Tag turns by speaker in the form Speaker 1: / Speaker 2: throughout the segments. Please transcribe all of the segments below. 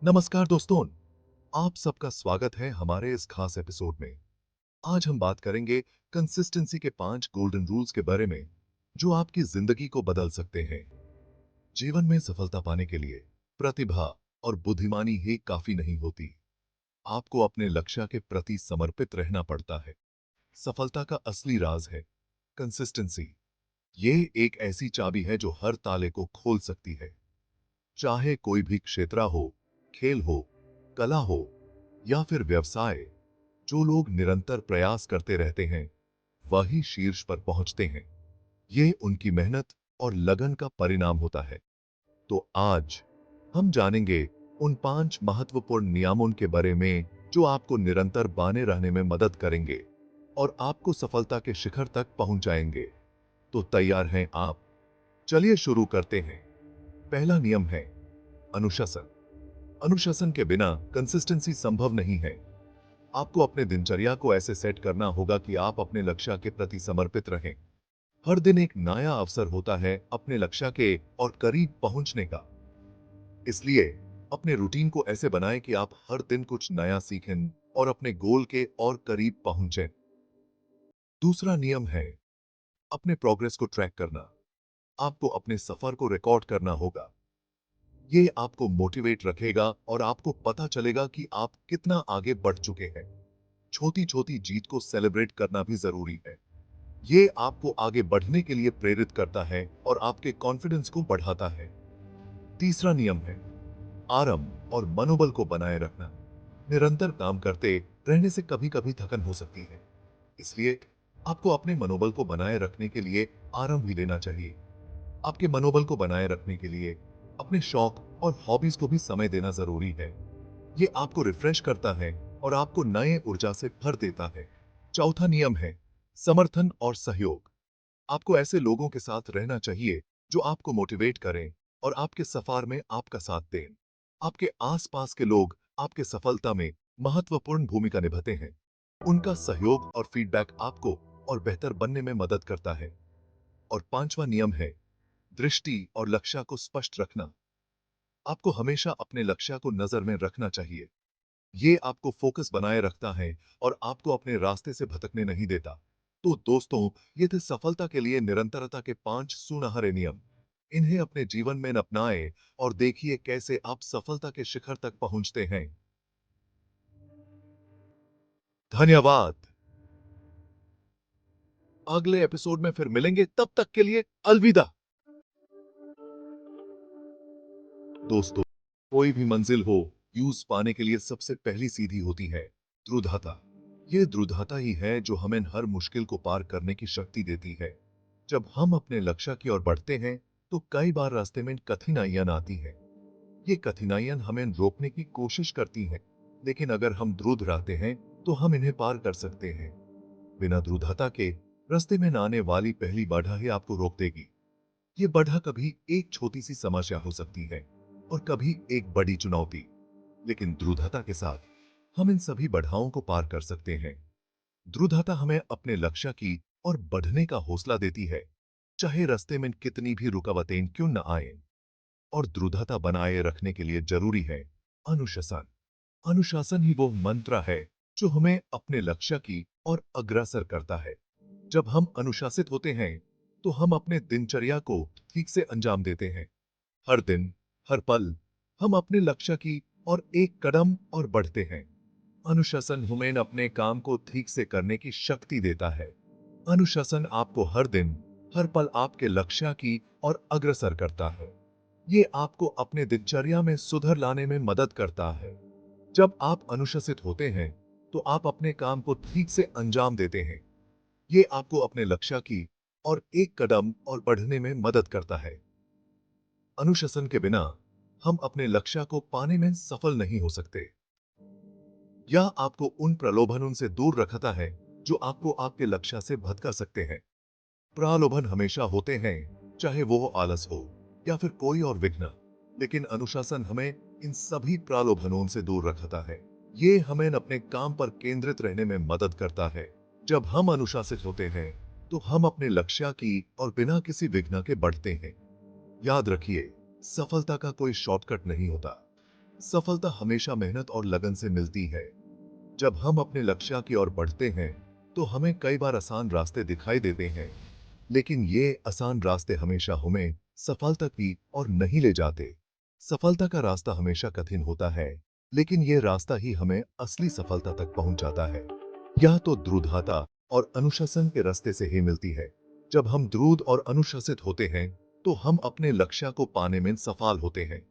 Speaker 1: नमस्कार दोस्तों, आप सबका स्वागत है हमारे इस खास एपिसोड में। आज हम बात करेंगे कंसिस्टेंसी के 5 गोल्डन रूल्स के बारे में, जो आपकी जिंदगी को बदल सकते हैं। जीवन में सफलता पाने के लिए प्रतिभा और बुद्धिमानी ही काफी नहीं होती। आपको अपने लक्ष्य के प्रति समर्पित रहना पड़ता है। सफलता का असली राज है कंसिस्टेंसी। ये एक ऐसी चाबी है जो हर ताले को खोल सकती है। चाहे कोई भी क्षेत्र हो, खेल हो, कला हो या फिर व्यवसाय, जो लोग निरंतर प्रयास करते रहते हैं वही शीर्ष पर पहुंचते हैं। ये उनकी मेहनत और लगन का परिणाम होता है। तो आज हम जानेंगे उन 5 महत्वपूर्ण नियमों के बारे में जो आपको निरंतर बने रहने में मदद करेंगे और आपको सफलता के शिखर तक पहुंचाएंगे। तो तैयार हैं आप? चलिए शुरू करते हैं। पहला नियम है अनुशासन। अनुशासन के बिना कंसिस्टेंसी संभव नहीं है। आपको अपने दिनचर्या को ऐसे सेट करना होगा कि आप अपने लक्ष्य के प्रति समर्पित रहें। हर दिन एक नया अवसर होता है अपने लक्ष्य के और करीब पहुंचने का। इसलिए अपने रूटीन को ऐसे बनाएं कि आप हर दिन कुछ नया सीखें और अपने गोल के और करीब पहुंचें। दूसरा नियम है अपने प्रोग्रेस को ट्रैक करना। आपको अपने सफर को रिकॉर्ड करना होगा। ये आपको मोटिवेट रखेगा और आपको पता चलेगा कि आप कितना आगे बढ़ चुके हैं। छोटी छोटी जीत को सेलिब्रेट करना भी जरूरी है। ये आपको आगे बढ़ने के लिए प्रेरित करता है और आपके कॉन्फिडेंस को बढ़ाता है। तीसरा नियम है आराम और मनोबल को बनाए रखना। निरंतर काम करते रहने से कभी कभी थकन हो सकती है। इसलिए आपको अपने मनोबल को बनाए रखने के लिए आराम भी लेना चाहिए। आपके मनोबल को बनाए रखने के लिए अपने शौक और हॉबीज को भी समय देना जरूरी है। ये आपको रिफ्रेश करता है और आपको नए ऊर्जा से भर देता है। चौथा नियम है समर्थन और सहयोग। आपको ऐसे लोगों के साथ रहना चाहिए जो आपको मोटिवेट करें और आपके सफर में आपका साथ दें। आपके आसपास के लोग आपके सफलता में महत्वपूर्ण भूमिका निभाते हैं। उनका सहयोग और फीडबैक आपको और बेहतर बनने में मदद करता है। और पांचवा नियम है दृष्टि और लक्ष्य को स्पष्ट रखना। आपको हमेशा अपने लक्ष्य को नजर में रखना चाहिए। ये आपको फोकस बनाए रखता है और आपको अपने रास्ते से भटकने नहीं देता। तो दोस्तों, ये थे सफलता के लिए निरंतरता के 5 सुनहरे नियम। इन्हें अपने जीवन में अपनाएं और देखिए कैसे आप सफलता के शिखर तक पहुंचते हैं। धन्यवाद। अगले एपिसोड में फिर मिलेंगे, तब तक के लिए अलविदा। दोस्तों, कोई भी मंजिल हो, यूज पाने के लिए सबसे पहली सीधी होती है द्रुढ़ता। ये द्रुढ़ता ही है जो हमें हर मुश्किल को पार करने की शक्ति देती है। जब हम अपने लक्ष्य की ओर बढ़ते हैं तो कई बार रास्ते में कठिनाइयां आती हैं। ये कठिनाइयां हमें रोकने की कोशिश करती हैं, लेकिन अगर हम दृढ़ रहते हैं तो हम इन्हें पार कर सकते हैं। बिना दृढ़ता के रास्ते में आने वाली पहली बाधा ही आपको रोक देगी। ये बाधा कभी एक छोटी सी समस्या हो सकती है और कभी एक बड़ी चुनौती, लेकिन दृढ़ता के साथ हम इन सभी बाधाओं को पार कर सकते हैं। दृढ़ता हमें अपने लक्ष्य की और बढ़ने का हौसला देती है, चाहे रास्ते में कितनी भी रुकावटें क्यों न आए। और दृढ़ता बनाए रखने के लिए जरूरी है अनुशासन। अनुशासन ही वो मंत्र है जो हमें अपने लक्ष्य की ओर अग्रसर करता है। जब हम अनुशासित होते हैं तो हम अपने दिनचर्या को ठीक से अंजाम देते हैं। हर दिन, हर पल हम अपने लक्ष्य की और एक कदम और बढ़ते हैं। अनुशासन हमें अपने काम को ठीक से करने की शक्ति देता है। अनुशासन आपको हर दिन, हर पल आपके लक्ष्य की और अग्रसर करता है। ये आपको अपने दिनचर्या में सुधार लाने में मदद करता है। जब आप अनुशासित होते हैं तो आप अपने काम को ठीक से अंजाम देते हैं। ये आपको अपने लक्ष्य की और एक कदम और बढ़ने में मदद करता है। अनुशासन के बिना हम अपने लक्ष्य को पाने में सफल नहीं हो सकते। यह आपको उन प्रलोभनों से दूर रखता है जो आपको आपके लक्ष्य से भटका सकते हैं। प्रलोभन हमेशा होते हैं, चाहे वो आलस हो या फिर कोई और विघ्न, लेकिन अनुशासन हमें इन सभी प्रलोभनों से दूर रखता है। ये हमें अपने काम पर केंद्रित रहने में मदद करता है। जब हम अनुशासित होते हैं तो हम अपने लक्ष्य की और बिना किसी विघ्न के बढ़ते हैं। याद रखिए, सफलता का कोई शॉर्टकट नहीं होता। सफलता हमेशा मेहनत और लगन से मिलती है। जब हम अपने लक्ष्य की ओर बढ़ते हैं तो हमें कई बार आसान रास्ते दिखाई देते हैं, लेकिन ये आसान रास्ते हमेशा हमें सफलता की ओर नहीं ले जाते। सफलता का रास्ता हमेशा कठिन होता है, लेकिन ये रास्ता ही हमें असली सफलता तक पहुंचाता है। यह तो दृढ़ता और अनुशासन के रास्ते से ही मिलती है। जब हम दृढ़ और अनुशासित होते हैं तो हम अपने लक्ष्य को पाने में सफल होते हैं।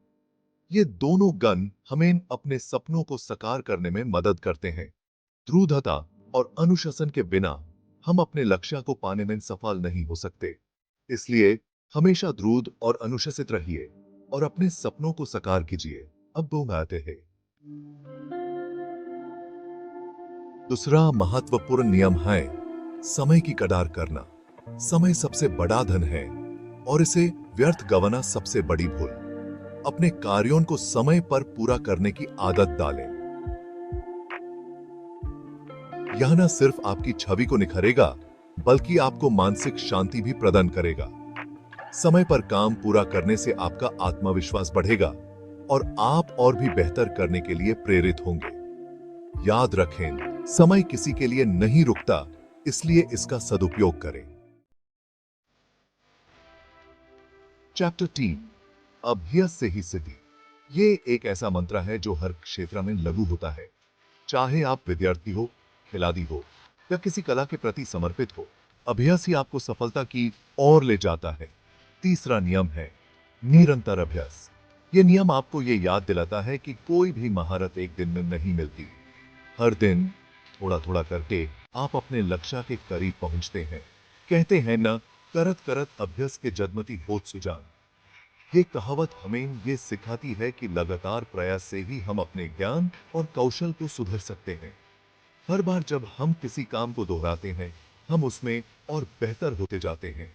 Speaker 1: ये दोनों गुण हमें अपने सपनों को साकार करने में मदद करते हैं। दृढ़ता और अनुशासन के बिना हम अपने लक्ष्य को पाने में सफल नहीं हो सकते। इसलिए हमेशा दृढ़ और अनुशासित रहिए और अपने सपनों को साकार कीजिए। अब वो आते हैं दूसरा महत्वपूर्ण नियम है समय की कदर करना। समय सबसे बड़ा धन है और इसे व्यर्थ गंवाना सबसे बड़ी भूल। अपने कार्यों को समय पर पूरा करने की आदत डालें। यह न सिर्फ आपकी छवि को निखारेगा, बल्कि आपको मानसिक शांति भी प्रदान करेगा। समय पर काम पूरा करने से आपका आत्मविश्वास बढ़ेगा और आप और भी बेहतर करने के लिए प्रेरित होंगे। याद रखें, समय किसी के लिए नहीं रुकता, इसलिए इसका सदुपयोग करें। चैप्टर 3 अभ्यास से ही सिद्धि। ये एक ऐसा मंत्र है जो हर क्षेत्र में लागू होता है। चाहे आप विद्यार्थी हो, खिलाड़ी हो या किसी कला के प्रति समर्पित हो, अभ्यास ही आपको सफलता की ओर ले जाता है। तीसरा नियम है निरंतर अभ्यास। ये नियम आपको ये याद दिलाता है कि कोई भी महारत एक दिन में नहीं मिलती। हर दिन थोड़ा थोड़ा करके आप अपने लक्ष्य के करीब पहुंचते हैं। कहते हैं ना, करत करत अभ्यास के जदमती होत सुजान। ये कहावत हमें ये सिखाती है कि लगातार प्रयास से ही हम अपने ज्ञान और कौशल को सुधर सकते हैं। हर बार जब हम किसी काम को दोहराते हैं, हम उसमें और बेहतर होते जाते हैं।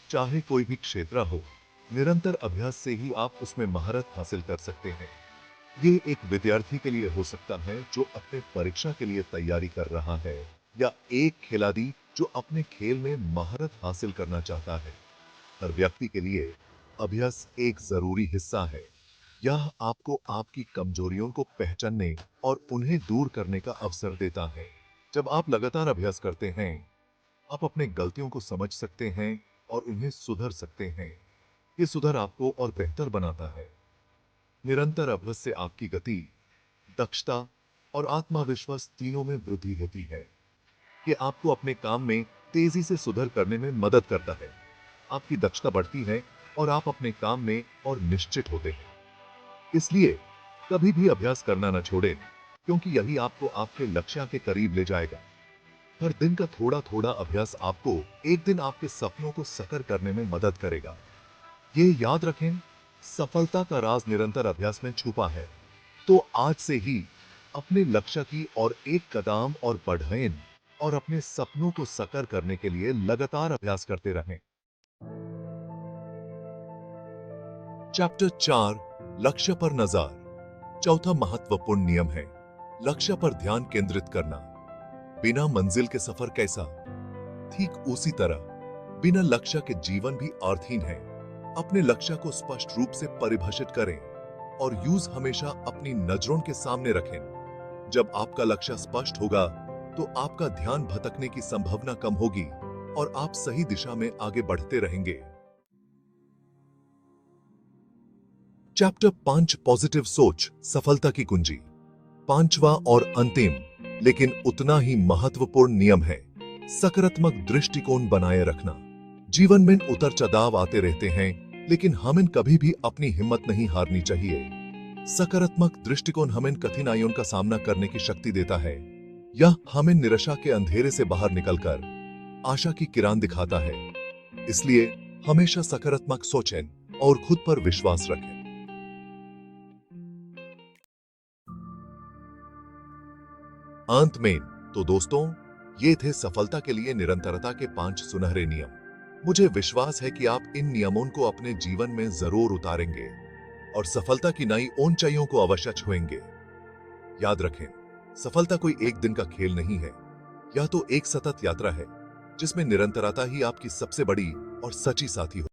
Speaker 1: चाहे कोई भी क्षेत्र हो, निरंतर अभ्यास से ही आप उसमें महारत हासिल कर सकते हैं। ये एक विद्यार्थी के लिए हो सकता है जो अपने परीक्षा के लिए तैयारी कर रहा है, या एक खिलाड़ी जो अपने खेल में महारत हासिल करना चाहता है। हर व्यक्ति के लिए अभ्यास एक जरूरी हिस्सा है। यह आपको आपकी कमजोरियों को पहचानने और उन्हें दूर करने का अवसर देता है। जब आप लगातार अभ्यास करते हैं, आप अपने गलतियों को समझ सकते हैं और उन्हें सुधर सकते हैं। ये सुधार आपको और बेहतर बनाता है। निरंतर अभ्यास से आपकी गति, दक्षता और आत्मविश्वास तीनों में वृद्धि होती है। ये आपको अपने काम में तेजी से सुधार करने में मदद करता है। आपकी दक्षता बढ़ती है और आप अपने काम में और निश्चित होते हैं। इसलिए कभी भी अभ्यास करना न छोड़ें, क्योंकि यही आपको आपके लक्ष्य के करीब ले जाएगा। हर दिन का थोड़ा थोड़ा अभ्यास आपको एक दिन आपके सपनों को साकार करने में मदद करेगा। ये याद रखें, सफलता का राज निरंतर अभ्यास में छुपा है। तो आज से ही अपने लक्ष्य की ओर एक कदम और बढ़ें और अपने सपनों को साकार करने के लिए लगातार अभ्यास करते रहें। चैप्टर 4 लक्ष्य पर नजर। चौथा महत्वपूर्ण नियम है लक्ष्य पर ध्यान केंद्रित करना। बिना मंजिल के सफर कैसा? ठीक उसी तरह बिना लक्ष्य के जीवन भी अर्थहीन है। अपने लक्ष्य को स्पष्ट रूप से परिभाषित करें और यूज हमेशा अपनी नजरों के सामने रखें। जब आपका लक्ष्य स्पष्ट होगा तो आपका ध्यान भटकने की संभावना कम होगी और आप सही दिशा में आगे बढ़ते रहेंगे। चैप्टर 5 पॉजिटिव सोच सफलता की कुंजी। पांचवा और अंतिम लेकिन उतना ही महत्वपूर्ण नियम है सकारात्मक दृष्टिकोण बनाए रखना। जीवन में उतर चढ़ाव आते रहते हैं, लेकिन हमें कभी भी अपनी हिम्मत नहीं हारनी चाहिए। सकारात्मक दृष्टिकोण हमें कठिनाइयों का सामना करने की शक्ति देता है। यह हमें निराशा के अंधेरे से बाहर निकलकर आशा की किरण दिखाता है। इसलिए हमेशा सकारात्मक सोचें और खुद पर विश्वास रखें। अंत में तो दोस्तों, ये थे सफलता के लिए निरंतरता के 5 सुनहरे नियम। मुझे विश्वास है कि आप इन नियमों को अपने जीवन में जरूर उतारेंगे और सफलता की नई ऊंचाइयों को अवश्य छुएंगे। याद रखें, सफलता कोई एक दिन का खेल नहीं है। यह तो एक सतत यात्रा है जिसमें निरंतरता ही आपकी सबसे बड़ी और सच्ची साथी हो।